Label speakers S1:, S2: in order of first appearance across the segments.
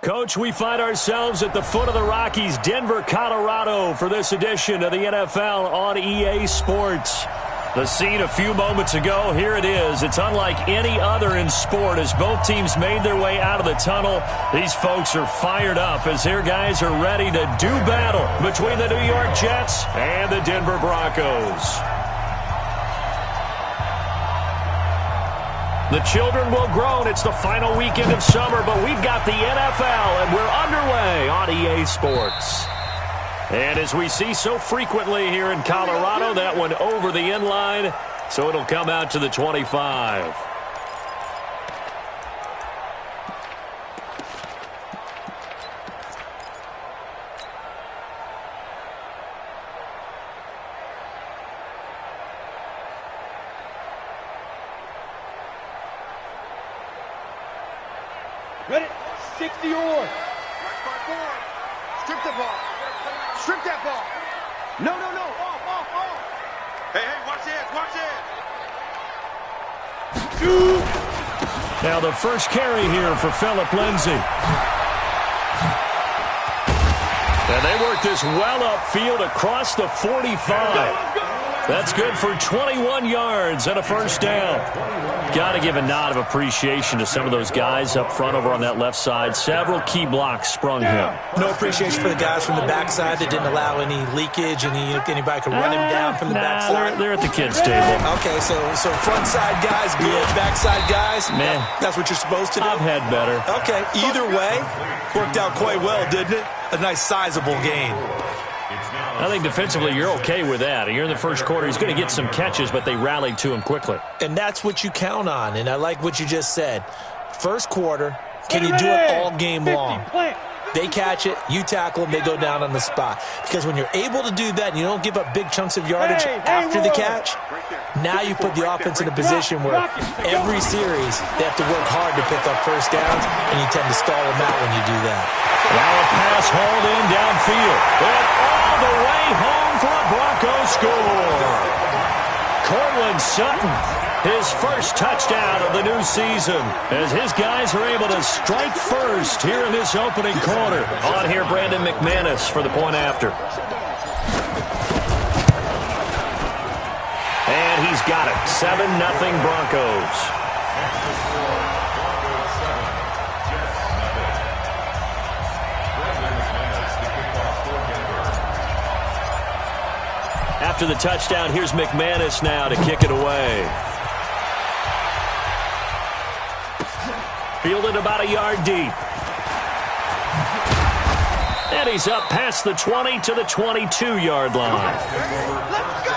S1: Coach, we find ourselves at the foot of the Rockies, Denver, Colorado, for this edition of the NFL on EA Sports. The scene a few moments ago, here it is. It's unlike any other in sport as both teams made their way out of the tunnel. These folks are fired up as their guys are ready to do battle between the New York Jets and the Denver Broncos. The children will groan. It's the final weekend of summer, but we've got the NFL, and we're underway on EA Sports. And as we see so frequently here in Colorado, that one over the end line, so it'll come out to the 25.
S2: Ready? 60 or. Strip the ball. Strip that ball. No. Off. Hey, watch it.
S1: Now the first carry here for Phillip Lindsay. And they work this well upfield across the 45. That's good for 21 yards and a first down. Got to give a nod of appreciation to some of those guys up front over on that left side. Several key blocks sprung here.
S3: No appreciation for the guys from the backside that didn't allow any leakage, anybody could run him down from the backside.
S1: They're at the kids' table.
S3: Okay, so front side guys good, backside guys,
S1: man,
S3: that's what you're supposed to do?
S1: I've had better.
S3: Okay, either way, worked out quite well, didn't it? A nice sizable gain.
S1: I think defensively you're okay with that. You're in the first quarter. He's going to get some catches, but they rallied to him quickly.
S3: And that's what you count on, and I like what you just said. First quarter, can you do it all game long? They catch it, you tackle them, they go down on the spot. Because when you're able to do that and you don't give up big chunks of yardage after the catch, now you put the offense in a position where every series they have to work hard to pick up first downs, and you tend to stall them out when you do that.
S1: Now a pass hauled in downfield. And all the way home for a Broncos score. Cortland Sutton, his first touchdown of the new season, as his guys are able to strike first here in this opening quarter. On here, Brandon McManus for the point after. And he's got it. 7-0 Broncos. After the touchdown, here's McManus now to kick it away. Fielded about a yard deep. And he's up past the 20 to the 22-yard line.
S2: Let's go.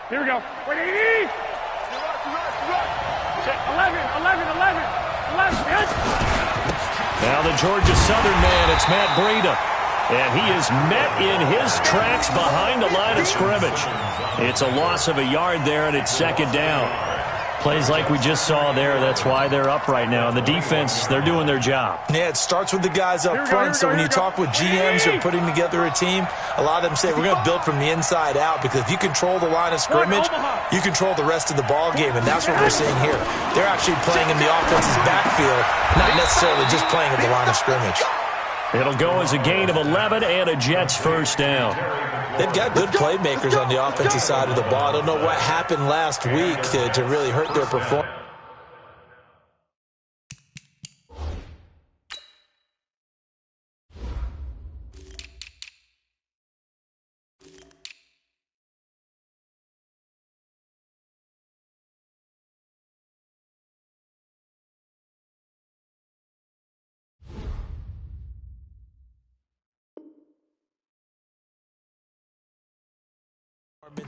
S2: Here we go. Wait, 80. 11.
S1: Now the Georgia Southern man, it's Matt Breida. And he is met in his tracks behind the line of scrimmage. It's a loss of a yard there, and it's second down. Plays like we just saw there, that's why they're up right now. And the defense, they're doing their job.
S3: Yeah, it starts with the guys up front. So when you talk with GMs who are putting together a team, a lot of them say we're going to build from the inside out, because if you control the line of scrimmage, you control the rest of the ball game, and that's what we're seeing here. They're actually playing in the offense's backfield, not necessarily just playing at the line of scrimmage.
S1: It'll go as a gain of 11 and a Jets first down.
S3: They've got good playmakers on the offensive side of the ball. I don't know what happened last week to really hurt their performance.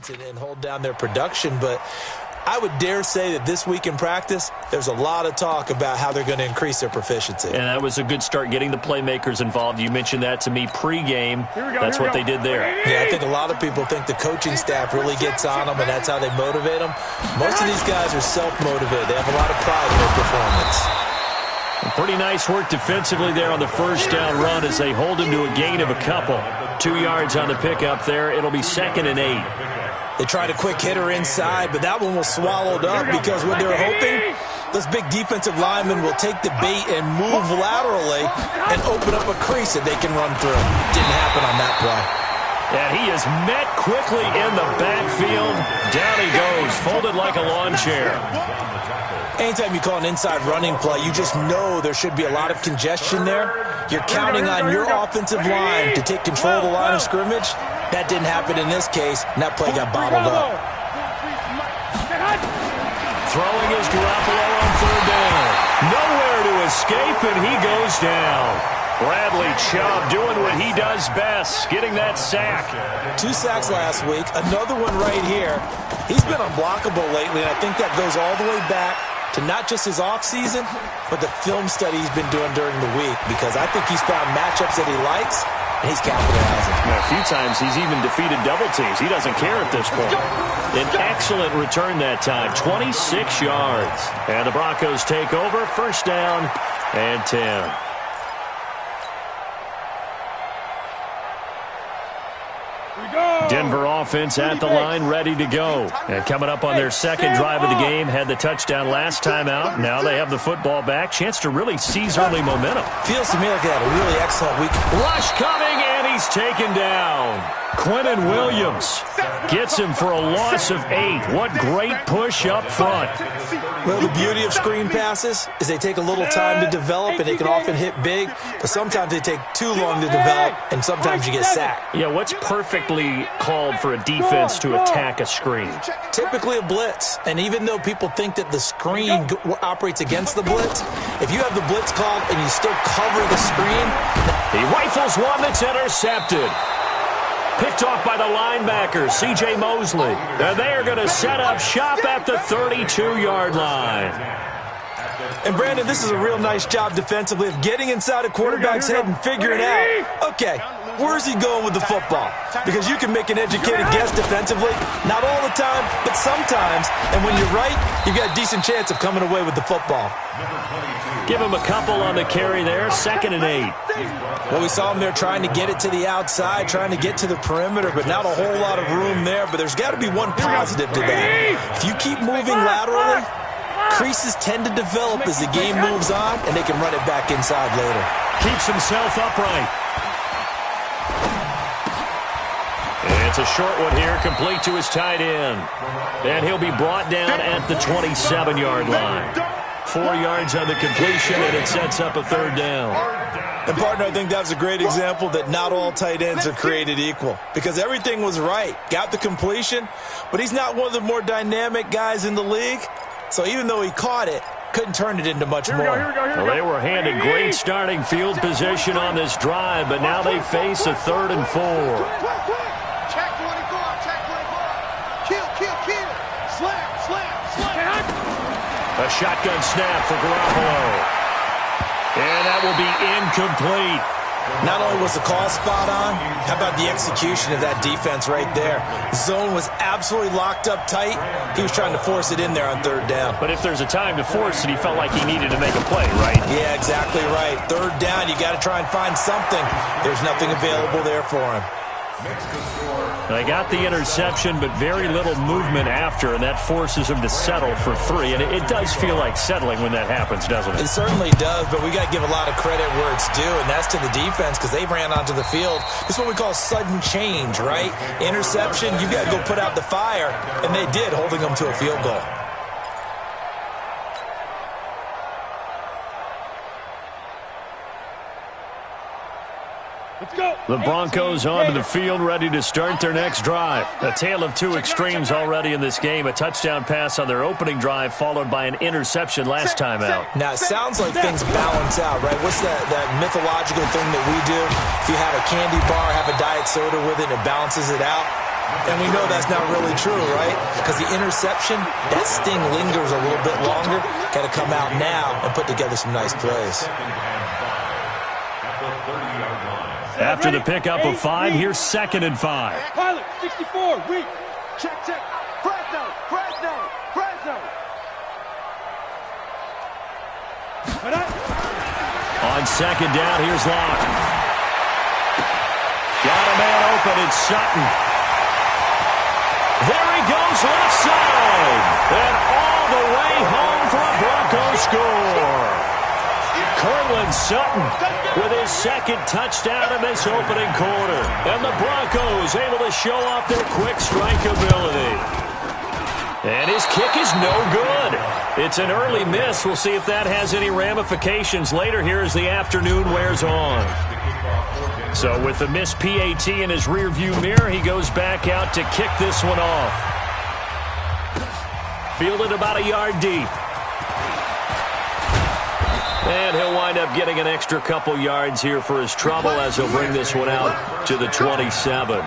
S3: And hold down their production, but I would dare say that this week in practice, there's a lot of talk about how they're going to increase their proficiency.
S1: And that was a good start, getting the playmakers involved. You mentioned that to me pregame. That's what they did there.
S3: Yeah, I think a lot of people think the coaching staff really gets on them, and that's how they motivate them. Most of these guys are self-motivated. They have a lot of pride in their performance.
S1: Pretty nice work defensively there on the first down run as they hold him to a gain of a couple. 2 yards on the pickup there. It'll be 2nd and 8.
S3: They tried a quick hitter inside, but that one was swallowed up because what they're hoping, those big defensive linemen will take the bait and move laterally and open up a crease that they can run through. Didn't happen on that play.
S1: And he is met quickly in the backfield. Down he goes, folded like a lawn chair.
S3: Anytime you call an inside running play, you just know there should be a lot of congestion there. You're counting on your offensive line to take control of the line of scrimmage. That didn't happen in this case, and that play got bottled up.
S1: Throwing his Garoppolo on 3rd down. Nowhere to escape, and he goes down. Bradley Chubb doing what he does best, getting that sack.
S3: 2 sacks last week, another one right here. He's been unblockable lately, and I think that goes all the way back to not just his offseason, but the film study he's been doing during the week, because I think he's found matchups that he likes, and he's capitalizing.
S1: A few times he's even defeated double teams. He doesn't care at this point. An excellent return that time, 26 yards. And the Broncos take over, 1st down and 10. Denver offense at the line, ready to go. And coming up on their 2nd drive of the game, had the touchdown last time out. Now they have the football back. Chance to really seize early momentum.
S3: Feels to me like they had a really excellent week.
S1: Rush coming, and he's taken down. Quentin Williams gets him for a loss of 8. What great push up front.
S3: Well, the beauty of screen passes is they take a little time to develop, and they can often hit big, but sometimes they take too long to develop, and sometimes you get sacked.
S1: Yeah, what's perfectly called for a defense to attack a screen?
S3: Typically a blitz, and even though people think that the screen operates against the blitz, if you have the blitz called and you still cover the screen.
S1: He rifles one that's intercepted. Picked off by the linebacker, C.J. Mosley. And they are going to set up shop at the 32-yard line.
S3: And, Brandon, this is a real nice job defensively of getting inside a quarterback's head and figuring out, okay, where's he going with the football? Because you can make an educated guess defensively, not all the time, but sometimes. And when you're right, you've got a decent chance of coming away with the football.
S1: Give him a couple on the carry there, 2nd and 8.
S3: Well, we saw him there trying to get it to the outside, trying to get to the perimeter, but not a whole lot of room there. But there's got to be one positive to that. If you keep moving laterally, creases tend to develop as the game moves on, and they can run it back inside later.
S1: Keeps himself upright. And it's a short one here, complete to his tight end. And he'll be brought down at the 27-yard line. 4 yards on the completion, and it sets up a 3rd down.
S3: And, partner, I think that's a great example that not all tight ends are created equal, because everything was right. Got the completion, but he's not one of the more dynamic guys in the league. So even though he caught it, couldn't turn it into much more.
S1: Well, they were handed great starting field position on this drive, but now they face a 3rd and 4.
S2: Check 24, check 24. Kill. Slam.
S1: A shotgun snap for Garoppolo. And that will be incomplete.
S3: Not only was the call spot on, how about the execution of that defense right there? Zone was absolutely locked up tight. He was trying to force it in there on 3rd down.
S1: But if there's a time to force it, he felt like he needed to make a play, right?
S3: Yeah, exactly right. 3rd down, you got to try and find something. There's nothing available there for him.
S1: They got the interception, but very little movement after, and that forces him to settle for 3. And it does feel like settling when that happens, doesn't it?
S3: It certainly does, but we got to give a lot of credit where it's due, and that's to the defense, because they ran onto the field. This is what we call sudden change, right? Interception, you got to go put out the fire, and they did, holding them to a field goal.
S1: The Broncos onto the field, ready to start their next drive. A tale of 2 extremes already in this game. A touchdown pass on their opening drive, followed by an interception last time out.
S3: Now, it sounds like things balance out, right? What's that mythological thing that we do? If you have a candy bar, have a diet soda with it, and it balances it out. And we know that's not really true, right? Because the interception, that sting lingers a little bit longer. Got to come out now and put together some nice plays.
S1: After the pickup of 5, here's 2nd and 5.
S2: Pilot, 64, weak. Check, check. Fresno, Fresno, Fresno.
S1: On 2nd down, here's Locke. Got a man open, it's Sutton. There he goes, left side. And all the way home for a Broncos score. Cortland Sutton with his 2nd touchdown in this opening quarter. And the Broncos able to show off their quick strike ability. And his kick is no good. It's an early miss. We'll see if that has any ramifications later here as the afternoon wears on. So with the missed PAT in his rearview mirror, he goes back out to kick this one off. Fielded about a yard deep. And he'll wind up getting an extra couple yards here for his trouble as he'll bring this one out to the 27.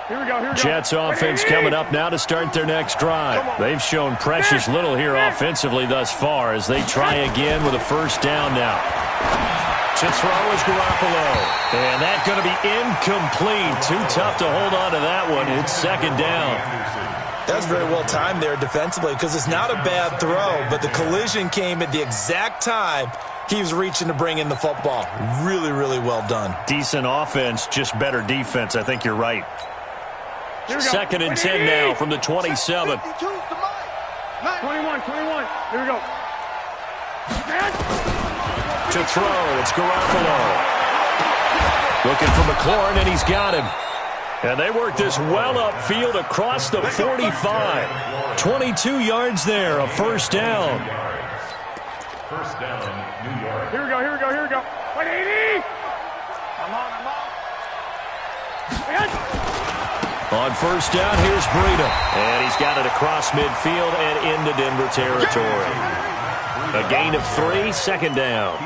S2: Here we go.
S1: Jets offense coming up now to start their next drive. They've shown precious little here offensively thus far as they try again with a 1st down now. To throw is Garoppolo. And that's going to be incomplete. Too tough to hold on to that one. It's 2nd down.
S3: That's very well timed there defensively because it's not a bad throw, but the collision came at the exact time he was reaching to bring in the football. Really, really well done.
S1: Decent offense, just better defense. I think you're right. 2nd and 10 now from the 27.
S2: 21. Here we go.
S1: To throw, it's Garoppolo. Looking for McLaurin, and he's got him. And they work this well upfield across the 45. 22 yards there, a 1st down.
S2: 1st down, New York. Here we go. 180. I'm on.
S1: On 1st down, here's Breida. And he's got it across midfield and into Denver territory. A gain of 3, 2nd down.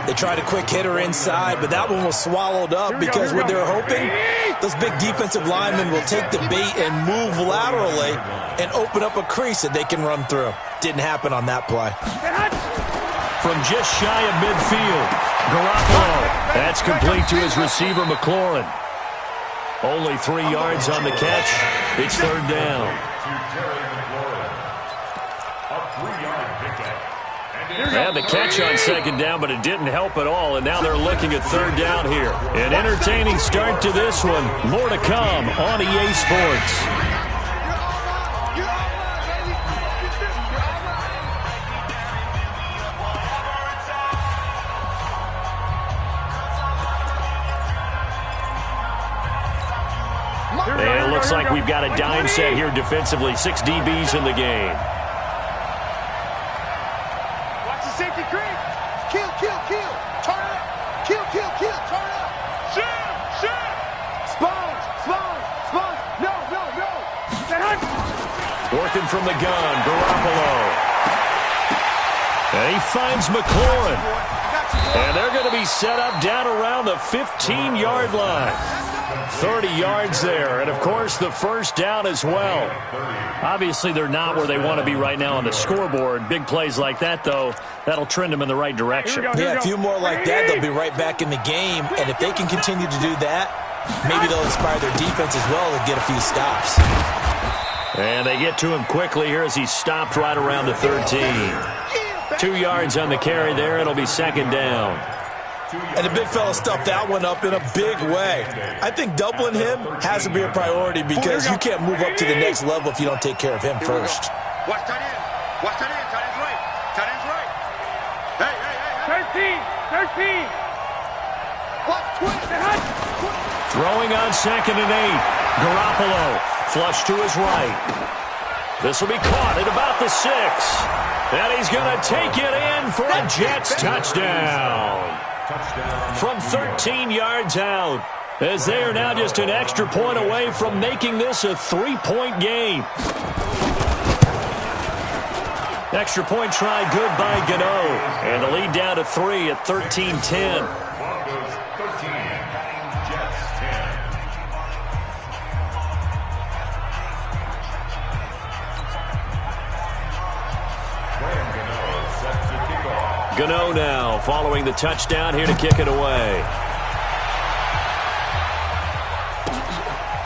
S3: They tried a quick hitter inside, but that one was swallowed up because what they're hoping, those big defensive linemen will take the bait and move laterally and open up a crease that they can run through. Didn't happen on that play.
S1: From just shy of midfield, Garoppolo. That's complete to his receiver, McLaurin. Only 3 yards on the catch. It's 3rd down. And the catch on 2nd down, but it didn't help at all. And now they're looking at 3rd down here. An entertaining start to this one. More to come on EA Sports. And it looks like we've got a dime set here defensively. 6 DBs in the game.
S2: Watch the safety creep. Kill. Turn up. Kill. Turn up. Shoot. Sponge. No.
S1: Working from the gun, Garoppolo. And he finds McLaurin. And they're going to be set up down around the 15-yard line. 30 yards there, and of course the 1st down as well. Obviously they're not where they want to be right now on the scoreboard. Big plays like that, though, that'll trend them in the right direction.
S3: Yeah, a few more like that, they'll be right back in the game, and if they can continue to do that, maybe they'll inspire their defense as well to get a few stops.
S1: And they get to him quickly here as he's stopped right around the 13. 2 yards on the carry there. It'll be 2nd down.
S3: And the big fella stuffed that one up in a big way. I think doubling him has to be a priority because you can't move up to the next level if you don't take care of him first.
S2: Watch that in. Tight end's right. Hey. 13.
S1: Throwing on 2nd and 8. Garoppolo flush to his right. This will be caught at about the 6. And he's going to take it in for a Jets touchdown. From 13 yards out, as they are now just an extra point away from making this a 3-point game. Extra point try good by Gano. And the lead down to 3 at 13-10.
S4: Broncos 13, Jets 10.
S1: Gano now following the touchdown here to kick it away.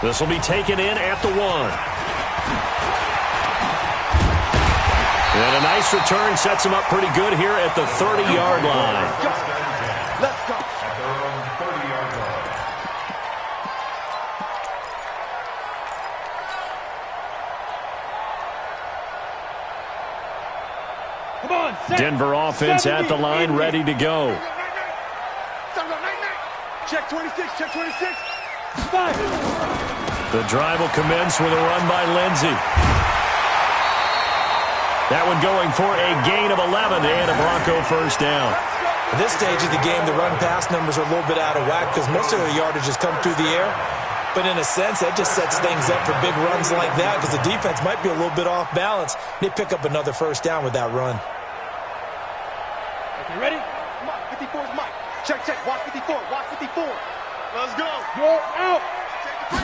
S1: This will be taken in at the 1. And a nice return sets him up pretty good here at the 30-yard line.
S2: Let's go.
S4: At their own 30-yard line.
S5: Come on, set.
S1: Denver offense at the line, ready to go.
S2: Check 26, check 26.
S5: Five.
S1: The drive will commence with a run by Lindsey. That one going for a gain of 11 and a Bronco first down.
S3: At this stage of the game, the run-pass numbers are a little bit out of whack because most of the yardage has come through the air. But in a sense, that just sets things up for big runs like that because the defense might be a little bit off balance. They pick up another first down with that run.
S5: Okay, ready?
S2: Mike, 54 is Mike. Check, check. Watch 54. Watch 54. Let's go.
S5: You're out.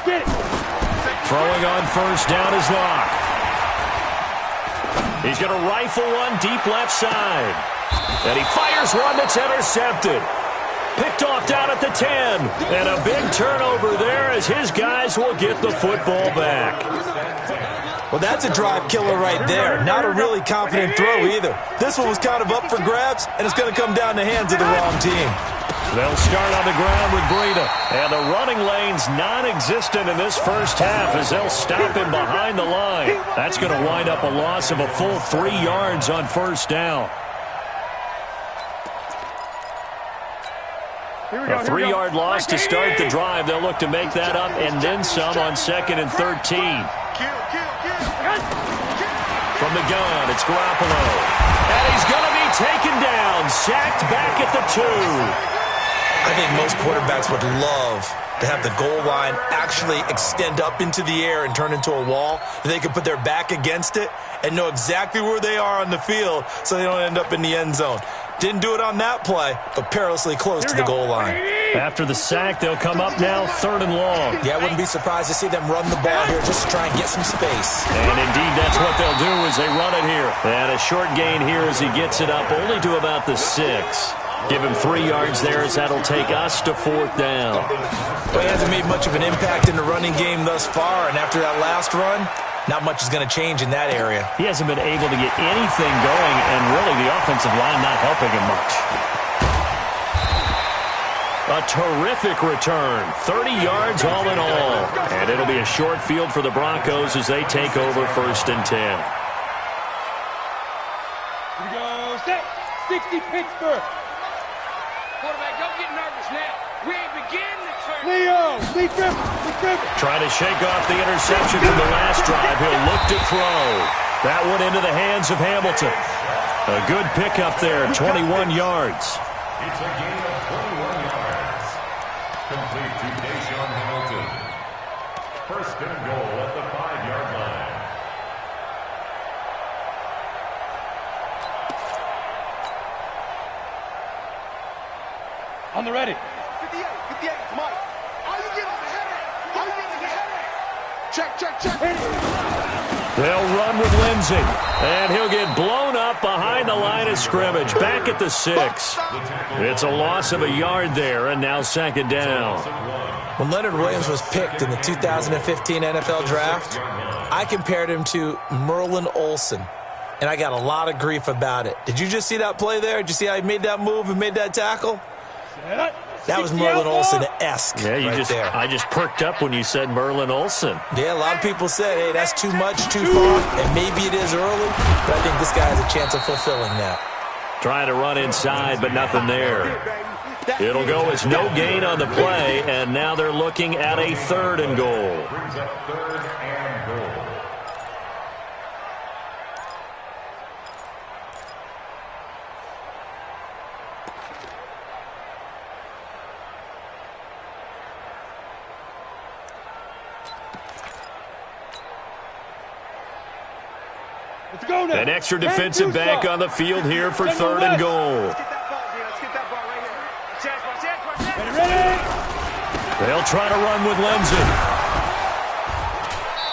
S5: Get it.
S1: Throwing on first down is Locke. He's going to rifle one deep left side. And he fires one that's intercepted. Picked off down at the 10. And a big turnover there as his guys will get the football back.
S3: Well, that's a drive killer right there. Not a really confident throw either. This one was kind of up for grabs, and it's going to come down the hands of the wrong team.
S1: They'll start on the ground with Breida. And the running lane's non-existent in this first half as they'll stop him behind the line. That's going to wind up a loss of a full 3 yards on first down. A 3-yard loss to start the drive. They'll look to make that up and then some on 2nd and 13. From the gun, it's Garoppolo. And he's going to be taken down, sacked back at the 2.
S3: I think most quarterbacks would love to have the goal line actually extend up into the air and turn into a wall. They could put their back against it and know exactly where they are on the field so they don't end up in the end zone. Didn't do it on that play, but perilously close to the goal line.
S1: After the sack, they'll come up now 3rd and long.
S3: Yeah, I wouldn't be surprised to see them run the ball here just to try and get some space.
S1: And indeed, that's what they'll do as they run it here. And a short gain here as he gets it up only to about the 6. Give him 3 yards there as that'll take us to 4th down.
S3: Well, he hasn't made much of an impact in the running game thus far, and after that last run, not much is going to change in that area.
S1: He hasn't been able to get anything going, and really the offensive line not helping him much. A terrific return, 30 yards all in all. And it'll be a short field for the Broncos as they take over 1st and 10.
S5: Here we go. Set. 60 Pittsburgh.
S6: Quarterback, don't get nervous now. We ain't begin the turn.
S5: Leo. Lee Griffin.
S1: Trying to shake off the interception from the last drive. He'll look to throw. That one into the hands of Hamilton. A good pickup there, 21 yards.
S4: It's a gain of 21 yards. Complete to Deshaun Hamilton. 1st and goal at the 5-yard line.
S5: On the ready.
S2: 58, 58, Mike. All you get is a headache. All you get is a headache. Check, check, check.
S1: They'll run with Lindsey. And he'll get blown up behind the line of scrimmage. Back at the 6. It's a loss of a yard there, and now 2nd down.
S3: When Leonard Williams was picked in the 2015 NFL Draft, I compared him to Merlin Olsen, and I got a lot of grief about it. Did you just see that play there? Did you see how he made that move and made that tackle? That was Merlin Olsen-esque there.
S1: I just perked up when you said Merlin Olsen.
S3: Yeah, a lot of people said, hey, that's too much, too far, and maybe it is early, but I think this guy has a chance of fulfilling that.
S1: Trying to run inside, but nothing there. It'll go as no gain on the play, and now they're looking at a 3rd and goal.
S4: Brings up 3rd and goal.
S5: Let's go now.
S1: An extra defensive back on the field here for 3rd and goal.
S2: Let's get that ball right here.
S5: Ready.
S1: They'll try to run with Lindsey.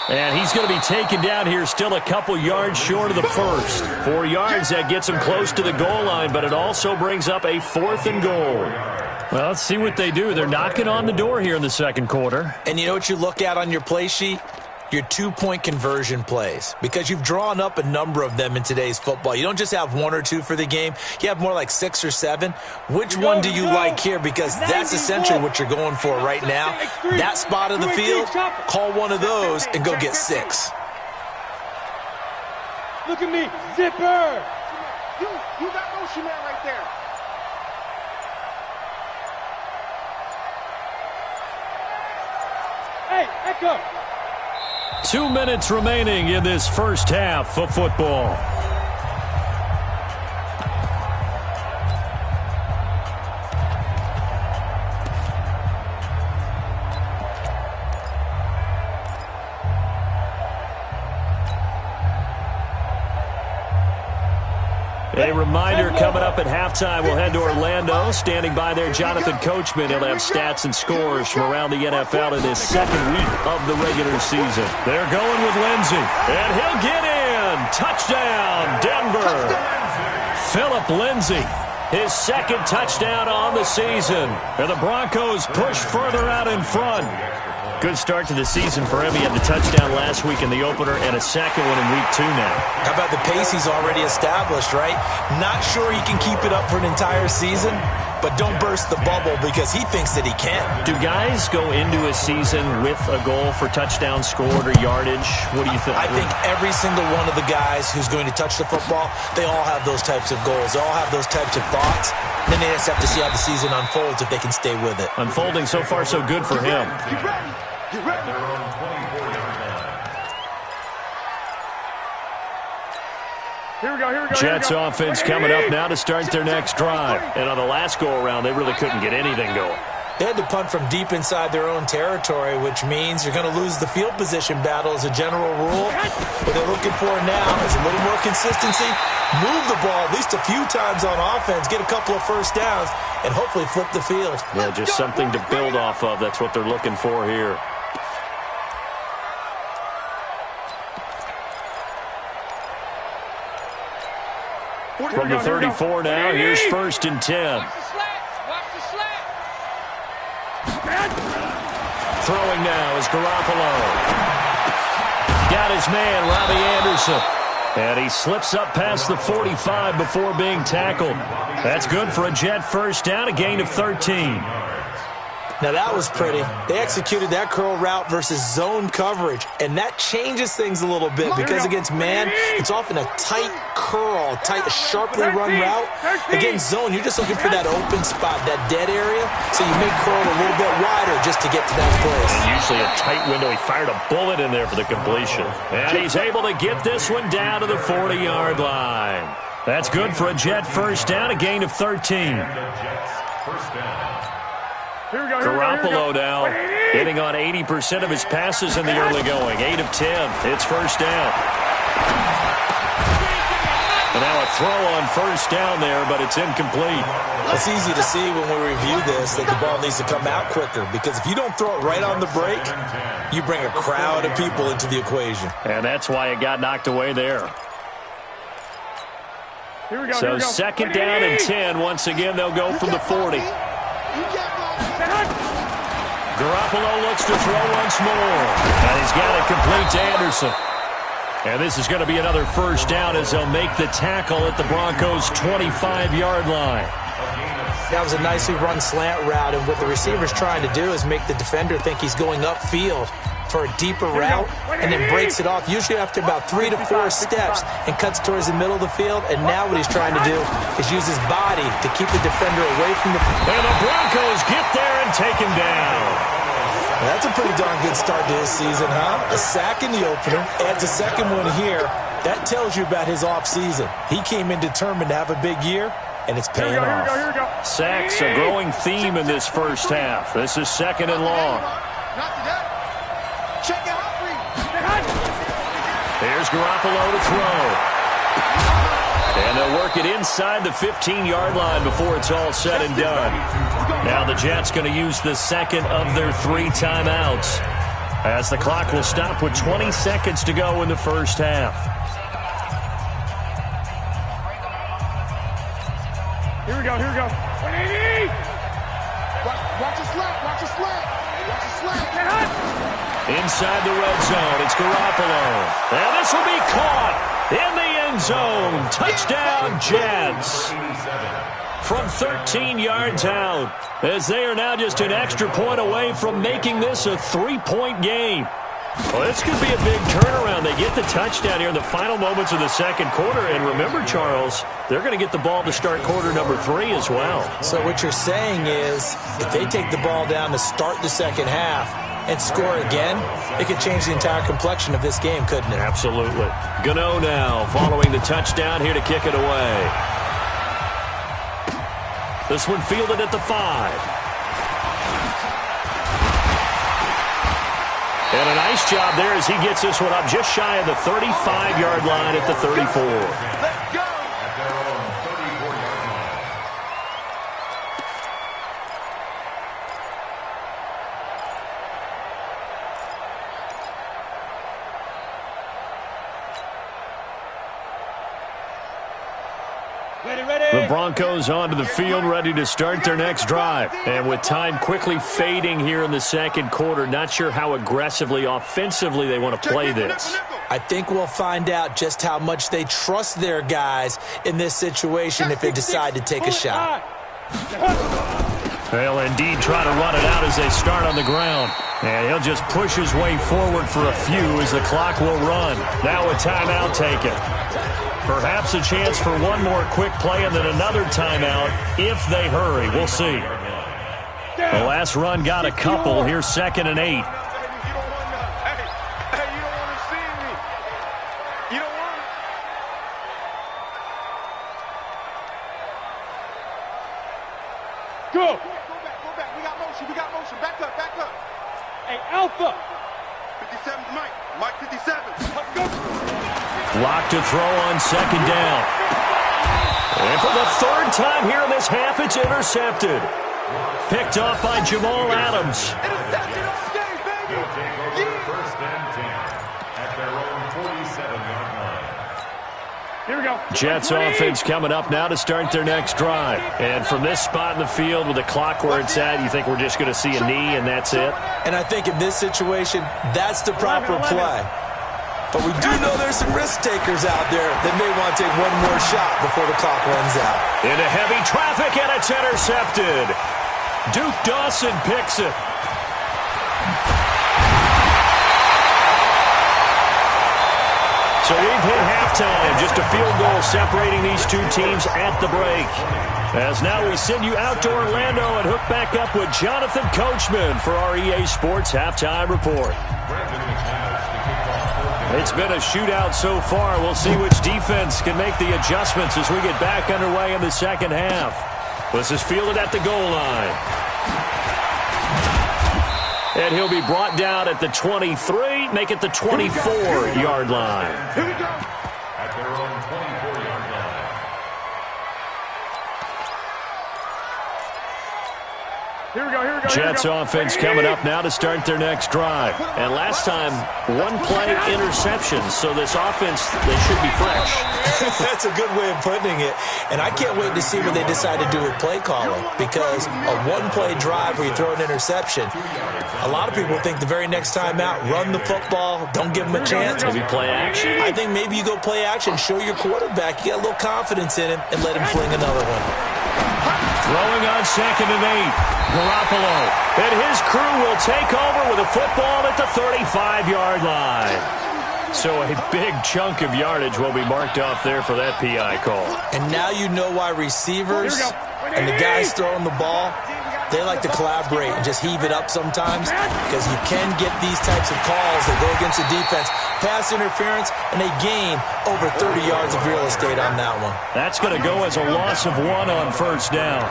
S1: And he's going to be taken down here, still a couple yards short of the first. 4 yards, that gets him close to the goal line, but it also brings up a 4th and goal. Well, let's see what they do. They're knocking on the door here in the second quarter.
S3: And you know what you look at on your play sheet? Your 2-point conversion plays, because you've drawn up a number of them in today's football. You don't just have 1 or 2 for the game. You have more like 6 or 7. Which one do you like here? Because that's essentially what you're going for right now. That spot of the field, call one of those and go get 6.
S5: Look at me, zipper.
S2: You got Moshi Man right there.
S5: Hey, Echo.
S1: 2 minutes remaining in this first half of football. A reminder coming up at halftime. We'll head to Orlando. Standing by there, Jonathan Coachman. He'll have stats and scores from around the NFL in his second week of the regular season. They're going with Lindsey, and he'll get in. Touchdown, Denver. Phillip Lindsey, his second touchdown on the season. And the Broncos push further out in front. Good start to the season for him. He had the touchdown last week in the opener and a second one in week 2 now.
S3: How about the pace he's already established, right? Not sure he can keep it up for an entire season, but don't burst the bubble because he thinks that he can.
S1: Do guys go into a season with a goal for touchdown scored or yardage? What do you think?
S3: I think every single one of the guys who's going to touch the football, they all have those types of goals. They all have those types of thoughts. Then they just have to see how the season unfolds if they can stay with it.
S1: Unfolding so far so good for him.
S2: You ready?
S4: They're on 24-yard line.
S5: Here we go.
S1: Jets offense coming up now to start their next drive. And on the last go-around, they really couldn't get anything going.
S3: They had to punt from deep inside their own territory, which means you're going to lose the field position battle as a general rule. What they're looking for now is a little more consistency, move the ball at least a few times on offense, get a couple of first downs, and hopefully flip the field.
S1: Yeah, just something to build off of. That's what they're looking for here. From the 34 now, here's 1st and 10.
S6: Watch the slat.
S1: Throwing now is Garoppolo. Got his man, Robbie Anderson. And he slips up past the 45 before being tackled. That's good for a Jet first down, a gain of 13.
S3: Now that was pretty. They executed that curl route versus zone coverage, and that changes things a little bit because against man, it's often a tight curl, tight, sharply run route. Against zone, you're just looking for that open spot, that dead area, so you may curl a little bit wider just to get to that place.
S1: And usually a tight window. He fired a bullet in there for the completion. And he's able to get this one down to the 40-yard line. That's good for a Jet first down, a gain of 13.
S4: First down.
S1: Garoppolo now hitting on 80% of his passes in the early going. 8 of 10. It's first down. And now a throw on first down there, but it's incomplete.
S3: It's easy to see when we review this that the ball needs to come out quicker because if you don't throw it right on the break, you bring a crowd of people into the equation.
S1: And that's why it got knocked away there. So second down and 10. Once again, they'll go from the 40. Garoppolo looks to throw once more. And he's got it complete to Anderson. And this is going to be another first down as they'll make the tackle at the Broncos' 25-yard line.
S3: That was a nicely run slant route, and what the receiver's trying to do is make the defender think he's going upfield for a deeper route and then breaks it off, usually after about 3 to 4 steps, and cuts towards the middle of the field. And now what he's trying to do is use his body to keep the defender away from the...
S1: And the Broncos get there and take him down.
S3: Well, that's a pretty darn good start to his season, huh? A sack in the opener, adds a second one here. That tells you about his offseason. He came in determined to have a big year, and it's paying off.
S1: Sacks, a growing theme in this first half. This is second and long.
S2: Check it out,
S1: Here's Garoppolo to throw. And they'll work it inside the 15-yard line before it's all said and done. Now the Jets going to use the second of their 3 timeouts, as the clock will stop with 20 seconds to go in the first half.
S5: Here we go, here we go. 180!
S2: Watch your slant, watch your slant. Watch your slant.
S5: Get hot!
S1: Inside the red zone, it's Garoppolo. And this will be caught in the end zone. Touchdown, Jets. From 13 yards out, as they are now just an extra point away from making this a 3-point game. Well, this could be a big turnaround. They get the touchdown here in the final moments of the second quarter. And remember, Charles, they're going to get the ball to start quarter number 3 as well.
S3: So what you're saying is, if they take the ball down to start the second half and score again, it could change the entire complexion of this game, couldn't it?
S1: Absolutely. Gano now following the touchdown here to kick it away. This one fielded at the 5. And a nice job there as he gets this one up just shy of the 35-yard line at the 34.
S2: Let's go.
S4: At their own 34-yard line.
S5: Ready, ready!
S1: The Broncos onto the field, ready to start their next drive. And with time quickly fading here in the second quarter, not sure how aggressively, offensively they want to play this.
S3: I think we'll find out just how much they trust their guys in this situation if they decide to take a shot.
S1: They'll indeed try to run it out as they start on the ground. And he'll just push his way forward for a few as the clock will run. Now a timeout taken. Perhaps a chance for one more quick play and then another timeout if they hurry. We'll see. The last run got a couple. Here's 2nd and 8.
S2: Hey, you don't want to see me. You don't want it.
S5: Go!
S2: Go back. We got motion. Back up.
S5: Hey, Alpha!
S2: 57's Mike. Mike 57.
S5: Let's go!
S1: Lock to throw on 2nd down. And for the 3rd time here in this half, it's intercepted. Picked off by Jamal Adams.
S2: Intercepted on stage, baby.
S4: They'll take over 1st and 10 at their own 47-yard line.
S5: Here we go.
S1: Jets offense coming up now to start their next drive. And from this spot in the field with the clock where it's at, you think we're just going to see a knee and that's it?
S3: And I think in this situation, that's the proper play. But we do know there's some risk takers out there that may want to take one more shot before the clock runs out.
S1: Into heavy traffic, and it's intercepted. Duke Dawson picks it. So we've hit halftime. Just a field goal separating these two teams at the break. As now we send you out to Orlando and hook back up with Jonathan Coachman for our EA Sports Halftime Report. It's been a shootout so far. We'll see which defense can make the adjustments as we get back underway in the second half. This is fielded at the goal line. And he'll be brought down at the 23, make it the 24-yard line.
S2: Here we go.
S4: At their own 24-yard line.
S5: Here we go.
S1: Jets offense coming up now to start their next drive. And last time, one play interceptions. So this offense, they should be fresh.
S3: That's a good way of putting it. And I can't wait to see what they decide to do with play calling, because a one-play drive where you throw an interception, a lot of people think the very next time out, run the football, don't give them a chance.
S1: Maybe play action.
S3: I think maybe you go play action, show your quarterback, you got a little confidence in him, and let him fling another one.
S1: Throwing on 2nd and 8. Garoppolo. And his crew will take over with a football at the 35-yard line. So a big chunk of yardage will be marked off there for that PI call.
S3: And now you know why receivers and the guys throwing the ball, they like to collaborate and just heave it up sometimes, because you can get these types of calls that go against the defense. Pass interference, and they gain over 30 yards of real estate on that one.
S1: That's going to go as a loss of 1 on 1st down.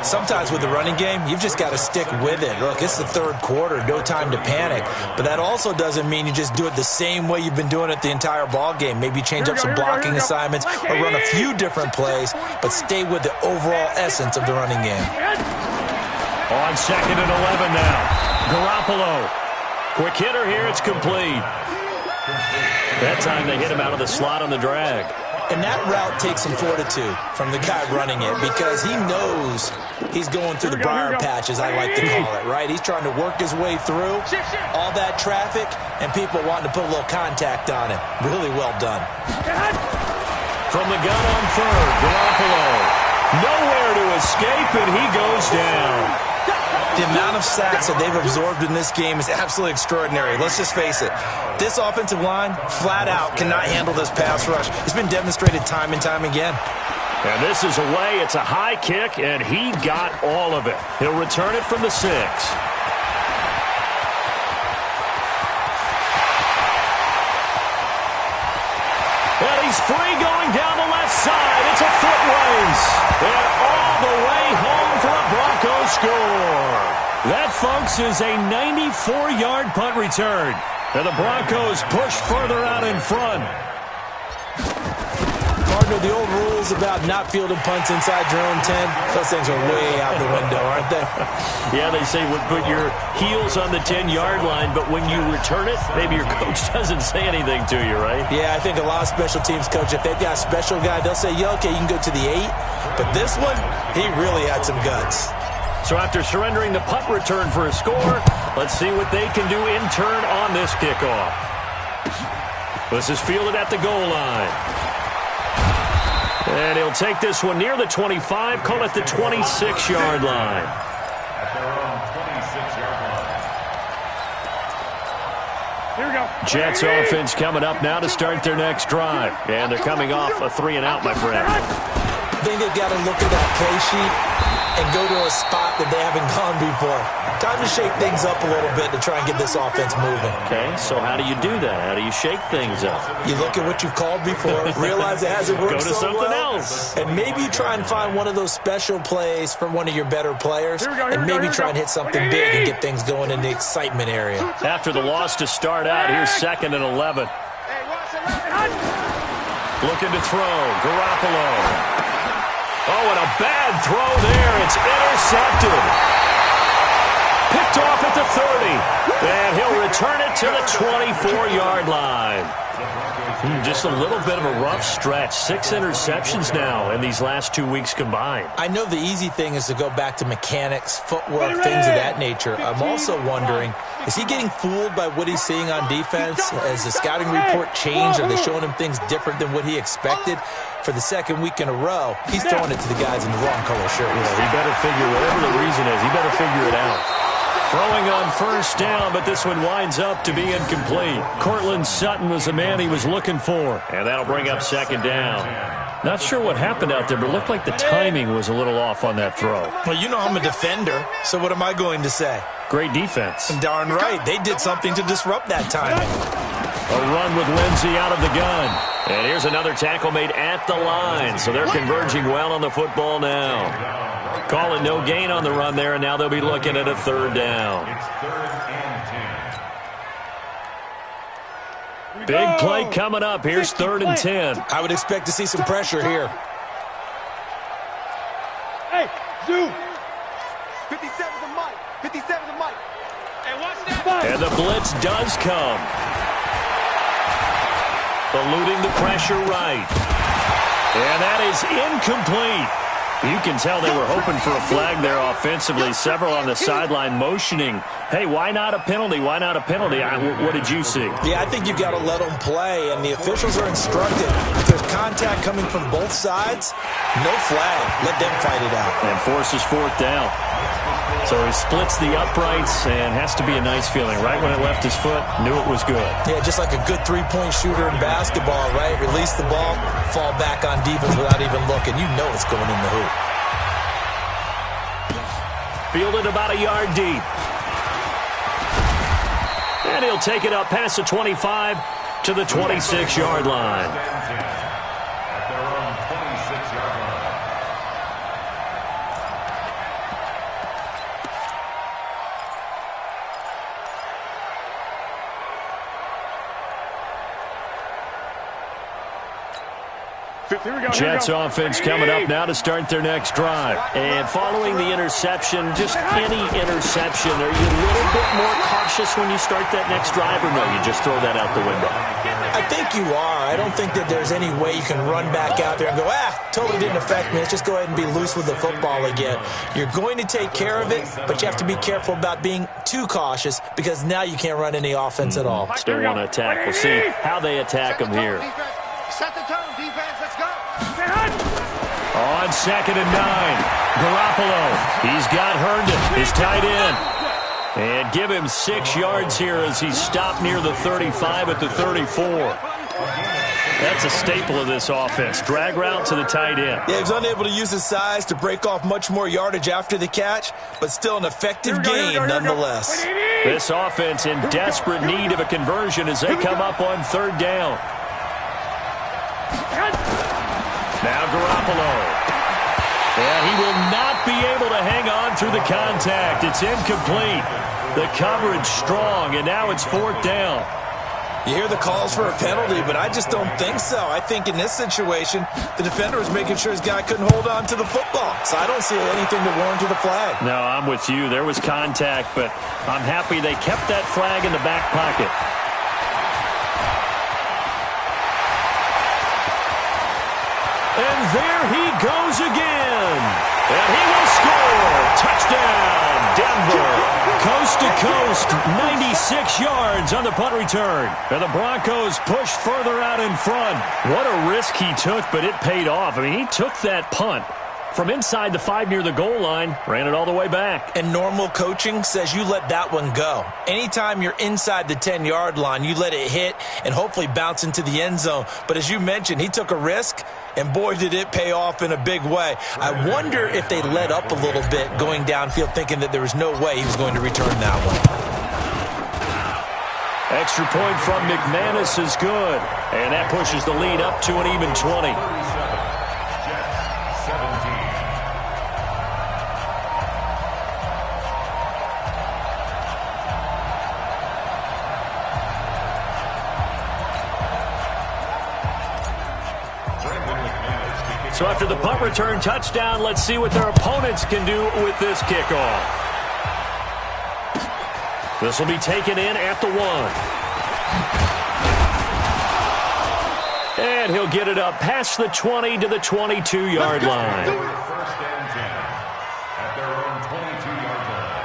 S3: Sometimes with the running game, you've just got to stick with it. Look, it's the third quarter, no time to panic. But that also doesn't mean you just do it the same way you've been doing it the entire ball game. Maybe change up some blocking assignments or run a few different plays, but stay with the overall essence of the running game.
S1: On 2nd and 11 now. Garoppolo. Quick hitter here, it's complete. That time they hit him out of the slot on the drag.
S3: And that route takes some fortitude from the guy running it because he knows he's going through the briar patch, as I like to call it, right? He's trying to work his way through all that traffic and people wanting to put a little contact on it. Really well done.
S1: From the gun on third, Garoppolo. Nowhere to escape, and he goes down.
S3: The amount of sacks that they've absorbed in this game is absolutely extraordinary. Let's just face it. This offensive line, flat out, cannot handle this pass rush. It's been demonstrated time and time again.
S1: And this is away. It's a high kick, and he got all of it. He'll return it from the 6. And he's free going down the left side. It's a foot race. And all the way home for a Broncos score. That, folks, is a 94-yard punt return. And the Broncos push further out in front.
S3: Partner, the old rules about not fielding punts inside your own 10, those things are way out the window, aren't they?
S1: Yeah, they say put your heels on the 10-yard line, but when you return it, maybe your coach doesn't say anything to you, right?
S3: Yeah, I think a lot of special teams coach, if they've got a special guy, they'll say, yeah, okay, you can go to the 8. But this one, he really had some guts.
S1: So after surrendering the punt return for a score, let's see what they can do in turn on this kickoff. This is fielded at the goal line. And he'll take this one near the 25, call it the 26-yard line.
S4: At their own 26-yard line.
S5: Here we go.
S1: Jets offense coming up now to start their next drive. And they're coming off a 3-and-out, my friend.
S3: I think they've got to look at that play sheet and go to a spot that they haven't gone before. Time to shake things up a little bit to try and get this offense moving.
S1: Okay, so how do you do that? How do you shake things up?
S3: You look at what you've called before, realize it hasn't worked
S1: Go to
S3: so
S1: something
S3: well,
S1: else.
S3: and maybe you try and find one of those special plays from one of your better players, and maybe try and hit something big and get things going in the excitement area.
S1: After the loss to start out, here's 2nd and 11. Looking to throw, Garoppolo. Oh, and a bad throw there. It's intercepted. Picked off at the 30. And he'll return it to the 24-yard line. Just a little bit of a rough stretch. 6 interceptions now in these last 2 weeks combined.
S3: I know the easy thing is to go back to mechanics, footwork, things of that nature. I'm also wondering, is he getting fooled by what he's seeing on defense? Has the scouting report changed? Are they showing him things different than what he expected? For the second week in a row, he's throwing it to the guys in the wrong color shirt.
S1: He better figure, whatever the reason is, he better figure it out. Throwing on first down, but this one winds up to be incomplete. Cortland Sutton was the man he was looking for. And that'll bring up 2nd down. Not sure what happened out there, but it looked like the timing was a little off on that throw.
S3: Well, you know I'm a defender, so what am I going to say?
S1: Great defense.
S3: Darn right. They did something to disrupt that timing.
S1: A run with Lindsey out of the gun. And here's another tackle made at the line. So they're converging well on the football now. Calling no gain on the run there, and now they'll be looking at a 3rd down.
S4: It's 3rd and 10.
S1: Big play coming up. Here's 3rd and 10.
S3: I would expect to see some pressure here.
S5: Hey, Zoo.
S2: 57's a Mike. 57's a Mike.
S6: Hey, watch that.
S1: And the blitz does come. Eluding the pressure right. And that is incomplete. You can tell they were hoping for a flag there offensively. Several on the sideline motioning, hey, why not a penalty? Why not a penalty? What did you see?
S3: Yeah, I think you've got to let them play, and the officials are instructed. If there's contact coming from both sides, no flag. Let them fight it out.
S1: And forces 4th down. So he splits the uprights, and has to be a nice feeling. Right when it left his foot, knew it was good.
S3: Yeah, just like a good three-point shooter in basketball, right? Release the ball, fall back on defense without even looking. You know it's going in the hoop.
S1: Fielded about a yard deep. And he'll take it up past the 25 to the 26-yard line.
S4: At their own 26-yard line.
S1: Jets offense coming up now to start their next drive. And following the interception, just any interception, are you a little bit more cautious when you start that next drive, or no, you just throw that out the window?
S3: I think you are. I don't think that there's any way you can run back out there and go, totally didn't affect me. Let's just go ahead and be loose with the football again. You're going to take care of it, but you have to be careful about being too cautious because now you can't run any offense at all.
S1: Still want to attack. We'll see how they attack them here.
S2: Set the tone, defense. Let's go.
S1: On 2nd and 9, Garoppolo. He's got Herndon, his tight end. And give him 6 yards here as he's stopped near the 35 at the 34. That's a staple of this offense. Drag route to the tight end.
S3: Yeah, he was unable to use his size to break off much more yardage after the catch, but still an effective gain nonetheless.
S1: This offense in desperate need of a conversion as they come up on 3rd down. Now Garoppolo. And he will not be able to hang on through the contact. It's incomplete. The coverage strong, and now it's 4th down.
S3: You hear the calls for a penalty, but I just don't think so. I think in this situation, the defender was making sure his guy couldn't hold on to the football. So I don't see anything to warrant the flag.
S1: No, I'm with you. There was contact, but I'm happy they kept that flag in the back pocket. And there he goes again. And he will score. Touchdown, Denver. Coast to coast, 96 yards on the punt return. And the Broncos push further out in front. What a risk he took, but it paid off. I mean, he took that punt from inside the 5 near the goal line, ran it all the way back.
S3: And normal coaching says you let that one go. Anytime you're inside the 10-yard line, you let it hit and hopefully bounce into the end zone. But as you mentioned, he took a risk, and boy, did it pay off in a big way. I wonder if they let up a little bit going downfield, thinking that there was no way he was going to return that one.
S1: Extra point from McManus is good, and that pushes the lead up to an even 20. So after the punt return touchdown, let's see what their opponents can do with this kickoff. This will be taken in at the 1. And he'll get it up past the 20 to the 22-yard line.
S4: First and 10 at their own 22-yard line.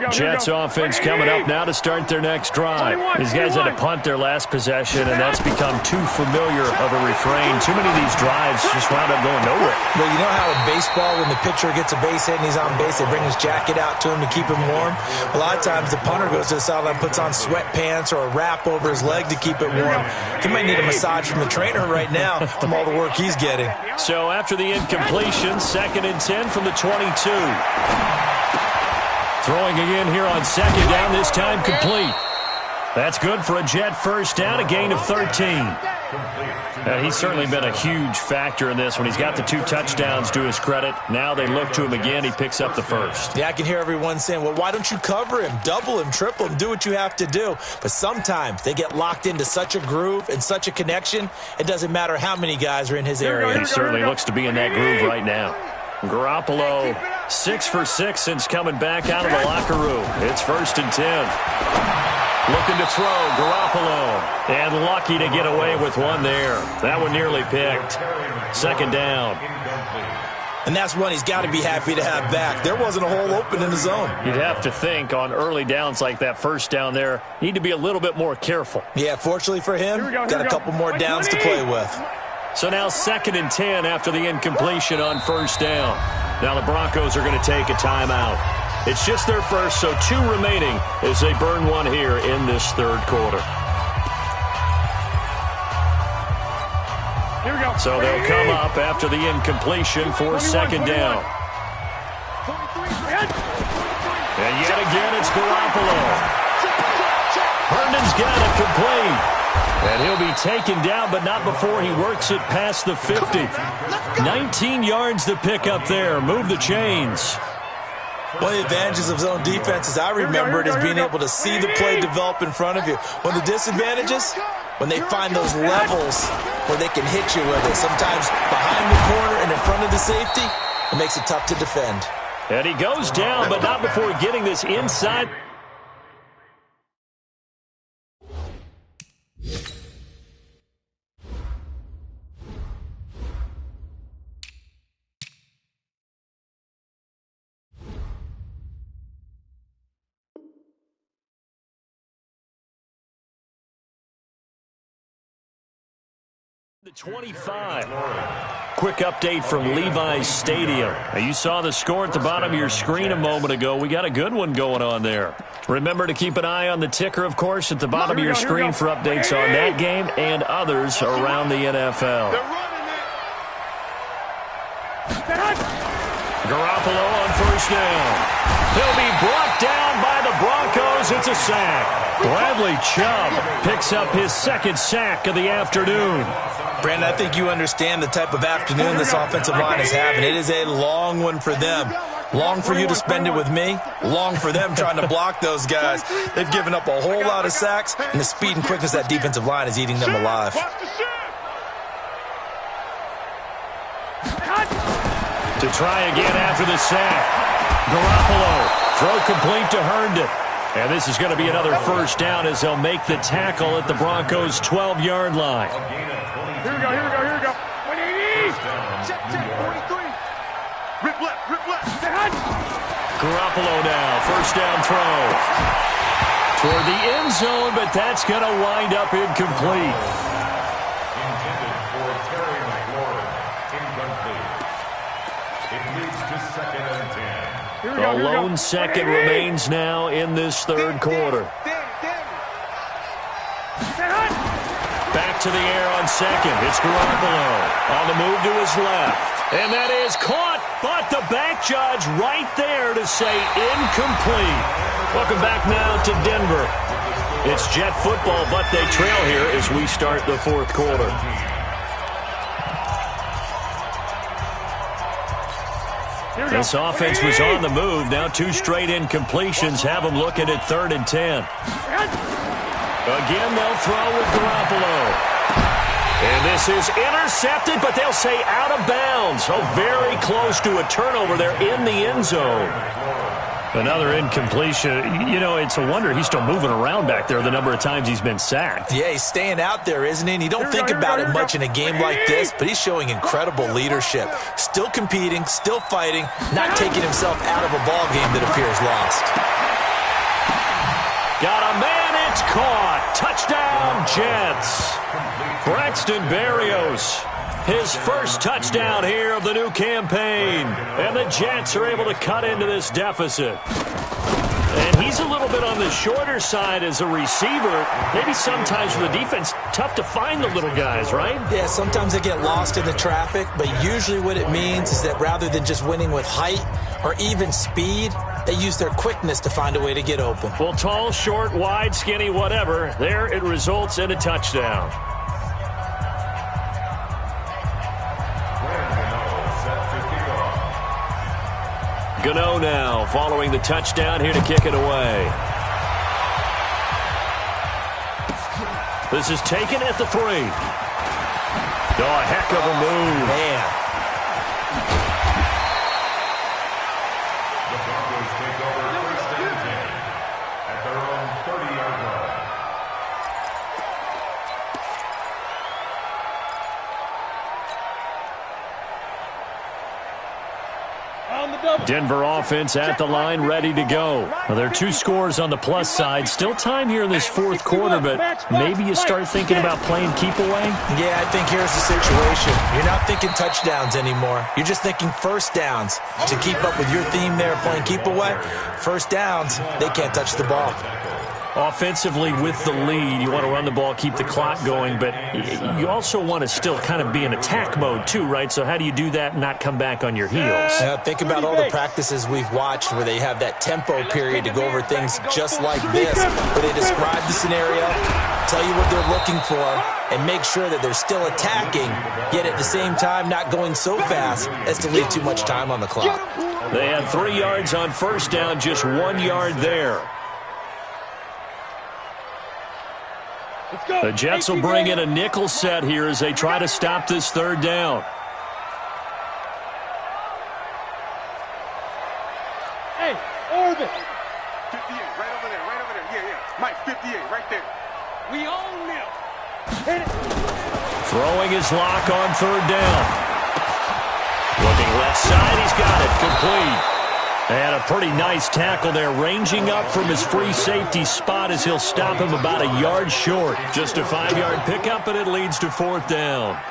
S1: Jets offense coming up now to start their next drive. These guys had to punt their last possession, and that's become too familiar of a refrain. Too many of these drives just wound up going nowhere.
S3: Well, you know how in baseball, when the pitcher gets a base hit and he's on base, they bring his jacket out to him to keep him warm? A lot of times the punter goes to the sideline, puts on sweatpants or a wrap over his leg to keep it warm. He might need a massage from the trainer right now from all the work he's getting.
S1: So after the incompletion, 2nd and 10 from the 22. Throwing again here on 2nd down, this time complete. That's good for a Jet first down, a gain of 13. He's certainly been a huge factor in this when he's got the 2 touchdowns to his credit. Now they look to him again. He picks up the first.
S3: Yeah, I can hear everyone saying, well, why don't you cover him, double him, triple him, do what you have to do. But sometimes they get locked into such a groove and such a connection, it doesn't matter how many guys are in his area.
S1: He certainly looks to be in that groove right now. Garoppolo, 6 for 6 since coming back out of the locker room. It's 1st and 10. Looking to throw, Garoppolo. And lucky to get away with one there. That one nearly picked. 2nd down.
S3: And that's one he's got to be happy to have back. There wasn't a hole open in the zone.
S1: You'd have to think on early downs like that first down there, need to be a little bit more careful.
S3: Yeah, fortunately for him, got a couple more downs to play with.
S1: So now 2nd and 10 after the incompletion on 1st down. Now the Broncos are going to take a timeout. It's just their first, so 2 remaining as they burn one here in this 3rd quarter.
S5: Here we go.
S1: So they'll come up after the incompletion for 2nd down. And yet again, it's Garoppolo. Herndon's got it complete. And he'll be taken down, but not before he works it past the 50. 19 yards to pick up there. Move the chains.
S3: One of the advantages of zone defense, as I remember it, is being able to see the play develop in front of you. One of the disadvantages, when they find those levels where they can hit you with it, sometimes behind the corner and in front of the safety, it makes it tough to defend.
S1: And he goes down, but not before getting this inside. The 25. Quick update from Levi's Stadium. Now, you saw the score at the bottom of your screen a moment ago. We got a good one going on there. Remember to keep an eye on the ticker, of course, at the bottom of your screen for updates on that game and others around the NFL. Garoppolo on first down. He'll be brought down by the Broncos. It's a sack. Bradley Chubb picks up his second sack of the afternoon.
S3: Brandon, I think you understand the type of afternoon this offensive line is having. It is a long one for them. Long for you to spend it with me. Long for them trying to block those guys. They've given up a whole lot of sacks, and the speed and quickness of that defensive line is eating them alive.
S1: To try again after the sack. Garoppolo, throw complete to Herndon. And this is going to be another first down as they'll make the tackle at the Broncos' 12-yard line.
S5: Here we go, here we go, here we go. 180!
S2: Check, 43. Rip left.
S1: Garoppolo now, first down throw. Toward the end zone, but that's going to wind up incomplete.
S4: Intended for Terry McLaurin. Incomplete. It leads to 2nd and 10.
S1: A lone second remains now in this third quarter. Back to the air on second. It's Garoppolo on the move to his left. And that is caught, but the back judge right there to say incomplete. Welcome back now to Denver. It's Jet football, but they trail here as we start the fourth quarter. This offense was on the move. Now 2 straight incompletions have them looking at 3rd and 10. Again, they'll throw with Garoppolo. And this is intercepted, but they'll say out of bounds. Oh, very close to a turnover there in the end zone. Another incompletion. You know, it's a wonder he's still moving around back there the number of times he's been sacked.
S3: Yeah, he's staying out there, isn't he? And you don't think about it much in a game like this, but he's showing incredible leadership. Still competing, still fighting, not taking himself out of a ball game that appears lost.
S1: Got a man, it's caught. Touchdown, Jets. Braxton Berrios, his first touchdown here of the new campaign. And the Jets are able to cut into this deficit. And he's a little bit on the shorter side as a receiver. Maybe sometimes for the defense, tough to find the little guys, right?
S3: Yeah, sometimes they get lost in the traffic, but usually what it means is that rather than just winning with height or even speed, they use their quickness to find a way to get open.
S1: Well, tall, short, wide, skinny, whatever, there it results in a touchdown. Gano now following the touchdown here to kick it away. This is taken at the 3. Oh, a heck of a move.
S3: Man.
S4: The Broncos take over 1st and 10 at their own 30-yard line.
S1: Denver offense at the line, ready to go. Well, there are 2 scores on the plus side. Still time here in this fourth quarter, but maybe you start thinking about playing keep away?
S3: Yeah, I think here's the situation. You're not thinking touchdowns anymore. You're just thinking first downs. To keep up with your theme there, playing keep away, first downs, they can't touch the ball.
S1: Offensively with the lead, you want to run the ball, keep the clock going, but you also want to still kind of be in attack mode too, right? So how do you do that and not come back on your heels?
S3: Think about all the practices we've watched where they have that tempo period to go over things just like this, where they describe the scenario, tell you what they're looking for, and make sure that they're still attacking, yet at the same time not going so fast as to leave too much time on the clock.
S1: They had 3 yards on first down, just 1 yard there. The Jets will bring in a nickel set here as they try to stop this third down.
S5: Hey, Orbit.
S2: 58, right over there, right over there. Yeah, yeah. Mike, 58, right there.
S6: We own them.
S5: Hit it.
S1: Throwing his lock on third down. Looking left side, he's got it, complete. And a pretty nice tackle there, ranging up from his free safety spot as he'll stop him about a yard short. Just a 5-yard pickup, and it leads to fourth down.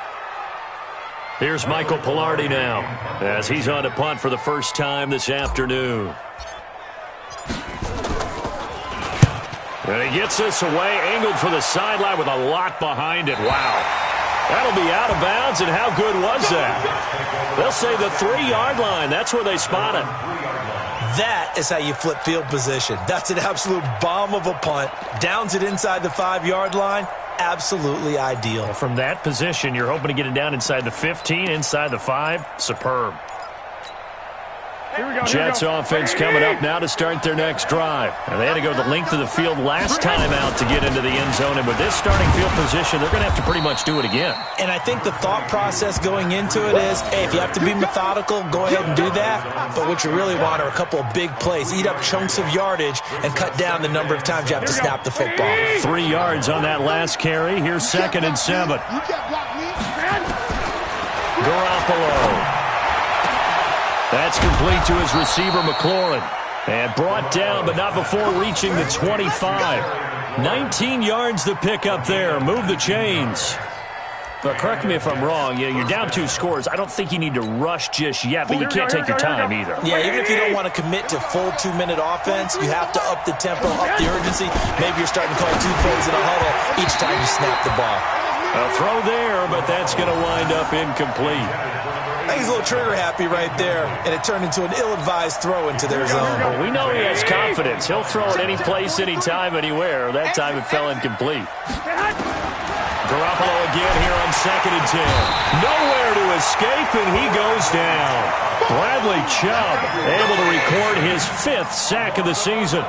S1: Here's Michael Pilardi now, as he's on to punt for the first time this afternoon. And he gets this away, angled for the sideline with a lock behind it. Wow. That'll be out of bounds, and how good was that? They'll say the 3-yard line. That's where they spot it.
S3: That is how you flip field position. That's an absolute bomb of a punt. Downs it inside the 5-yard line. Absolutely ideal.
S1: From that position, you're hoping to get it down inside the 15, inside the 5. Superb. Jets offense coming up now to start their next drive. And they had to go the length of the field last time out to get into the end zone. And with this starting field position, they're going to have to pretty much do it again.
S3: And I think the thought process going into it is, hey, if you have to be methodical, go ahead and do that. But what you really want are a couple of big plays. Eat up chunks of yardage and cut down the number of times you have to snap the football.
S1: 3 yards on that last carry. Here's 2nd and 7. Garoppolo. That's complete to his receiver, McLaurin. And brought down, but not before reaching the 25. 19 yards the pick up there. Move the chains. But correct me if I'm wrong. You're down 2 scores. I don't think you need to rush just yet, but you can't take your time either.
S3: Yeah, even if you don't want to commit to full 2-minute offense, you have to up the tempo, up the urgency. Maybe you're starting to call 2 plays in a huddle each time you snap the ball.
S1: A throw there, but that's going to wind up incomplete.
S3: I think he's a little trigger happy right there, and it turned into an ill-advised throw into their zone.
S1: Well, we know he has confidence. He'll throw it any place, anytime, anywhere. That time it fell incomplete. Garoppolo again here on 2nd and 10. Nowhere to escape, and he goes down. Bradley Chubb able to record his 5th sack of the season.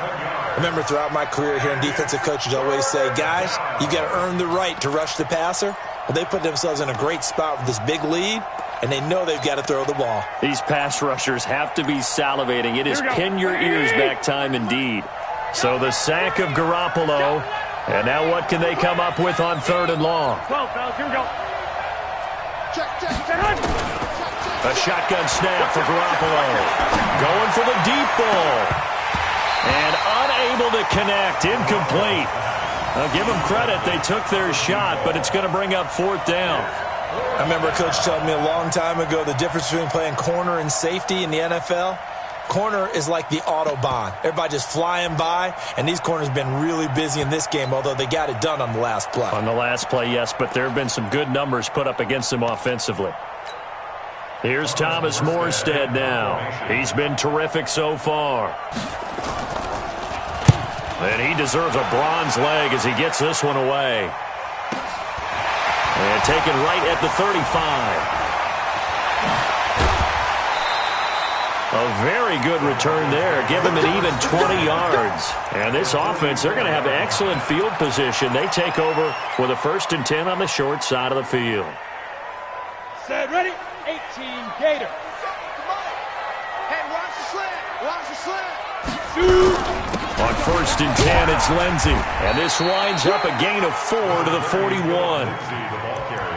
S3: Remember, throughout my career here in defensive coaches always say, guys, you got to earn the right to rush the passer. Well, they put themselves in a great spot with this big lead, and they know they've got to throw the ball.
S1: These pass rushers have to be salivating. It is pin your ears back time indeed. So the sack of Garoppolo, and now what can they come up with on 3rd and long?
S5: 12, fellas, here we go.
S1: A shotgun snap for Garoppolo. Going for the deep ball. And unable to connect. Incomplete. I'll give them credit. They took their shot, but it's going to bring up 4th down.
S3: I remember a coach telling me a long time ago the difference between playing corner and safety in the NFL. Corner is like the Autobahn. Everybody just flying by, and these corners have been really busy in this game, although they got it done on the last play.
S1: On the last play, yes, but there have been some good numbers put up against them offensively. Here's Thomas Morstead now. He's been terrific so far. And he deserves a bronze leg as he gets this one away. And taken right at the 35. A very good return there. Give him an even 20 yards. And this offense, they're going to have excellent field position. They take over with a 1st and 10 on the short side of the field.
S5: Set, ready? 18, Gator.
S2: Hey, watch the slant. Watch the slant.
S1: On 1st and 10, it's Lindsey. And this winds up a gain of 4 to the 41.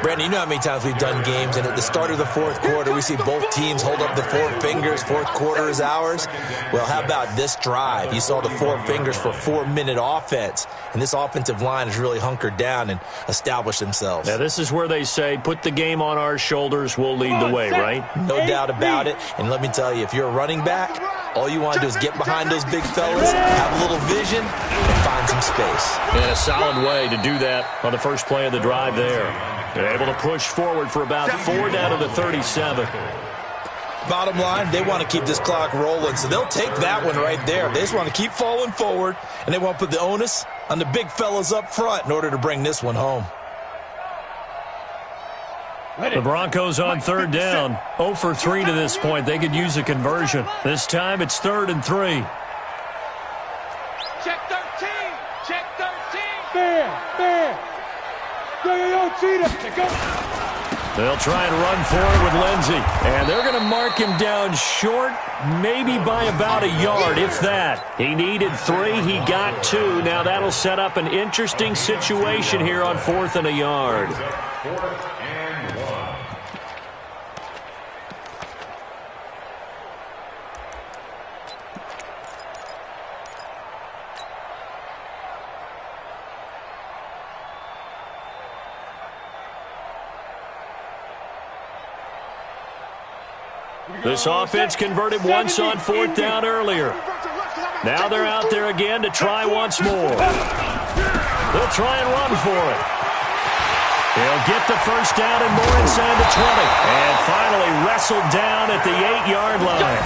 S3: Brandon, you know how many times we've done games, and at the start of the 4th quarter, we see both teams hold up the 4 fingers. 4th quarter is ours. Well, how about this drive? You saw the 4 fingers for 4-minute offense, and this offensive line has really hunkered down and established themselves.
S1: Now, this is where they say, put the game on our shoulders, we'll lead the way, right?
S3: No doubt about it. And let me tell you, if you're a running back, All you want to do is get behind those big fellas, have a little vision, and find some space.
S1: And a solid way to do that on the first play of the drive there. They're able to push forward for about 4 down to the 37.
S3: Bottom line, they want to keep this clock rolling, so they'll take that one right there. They just want to keep falling forward, and they want to put the onus on the big fellas up front in order to bring this one home.
S1: The Broncos on third down. 0 for 3 to this point. They could use a conversion. This time it's 3rd and 3.
S6: Check 13. Check 13.
S5: Bam. Yo, cheetah. Go.
S1: They'll try and run forward with Lindsey. And they're going to mark him down short, maybe by about a yard, if that. He needed 3. He got 2. Now that'll set up an interesting situation here on 4th and a yard.
S4: 4th and 1.
S1: This offense converted once on 4th down earlier. Now they're out there again to try once more. They'll try and run for it. They'll get the first down and more inside the 20. And finally wrestled down at the 8-yard line.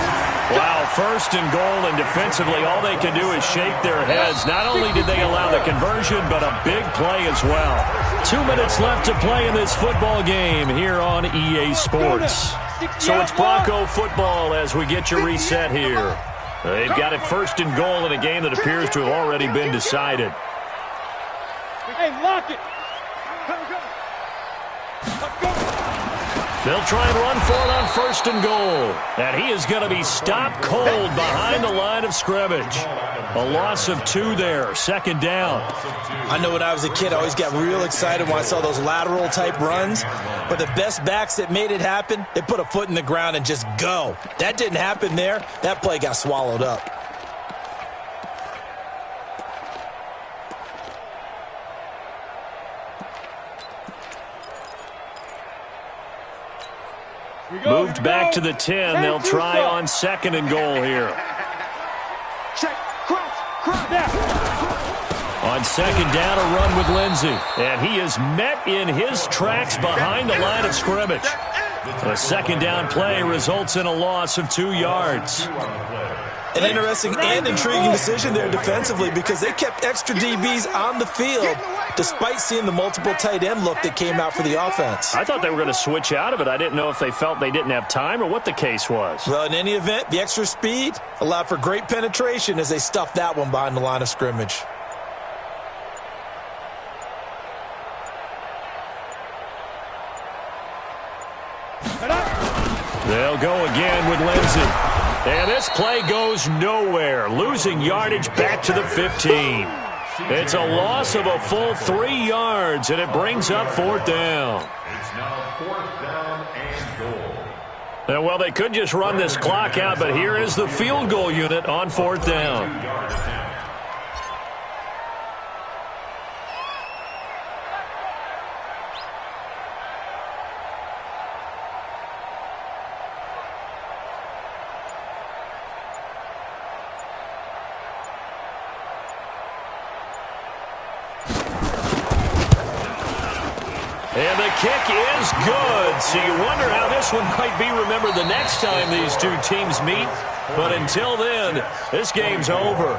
S1: Wow, 1st and goal, and defensively all they can do is shake their heads. Not only did they allow the conversion, but a big play as well. 2 minutes left to play in this football game here on EA Sports. So it's Bronco football as we get your reset here. They've got it 1st and goal in a game that appears to have already been decided.
S5: Hey, lock it.
S1: They'll try and run for it on 1st and goal. And he is going to be stopped cold behind the line of scrimmage. A loss of 2 there, 2nd down.
S3: I know when I was a kid, I always got real excited when I saw those lateral-type runs. But the best backs that made it happen, they put a foot in the ground and just go. That didn't happen there. That play got swallowed up.
S1: Moved back to the 10. They'll try on 2nd and goal here.
S2: Check. Cross.
S1: On 2nd down, a run with Lindsey. And he is met in his tracks behind the line of scrimmage. The 2nd down play results in a loss of 2 yards.
S3: An interesting and intriguing decision there defensively because they kept extra DBs on the field despite seeing the multiple tight end look that came out for the offense.
S1: I thought they were going to switch out of it. I didn't know if they felt they didn't have time or what the case was.
S3: Well, in any event, the extra speed allowed for great penetration as they stuffed that one behind the line of scrimmage.
S1: They'll go again with Lindsey. And this play goes nowhere, losing yardage back to the 15. It's a loss of a full 3 yards, and it brings up 4th down.
S4: It's now 4th down and goal.
S1: And, well, they could just run this clock out, but here is the field goal unit on 4th down.
S4: 2-yard attempt.
S1: And the kick is good. So you wonder how this one might be remembered the next time these two teams meet. But until then, this game's over.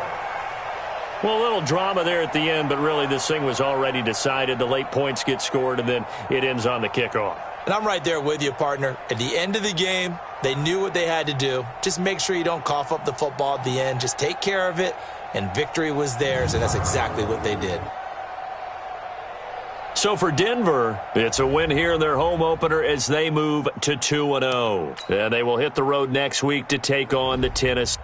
S1: Well, a little drama there at the end, but really this thing was already decided. The late points get scored, and then it ends on the kickoff.
S3: And I'm right there with you, partner. At the end of the game, they knew what they had to do. Just make sure you don't cough up the football at the end. Just take care of it, and victory was theirs, and that's exactly what they did.
S1: So for Denver, it's a win here in their home opener as they move to 2-0. And they will hit the road next week to take on the Tennessee.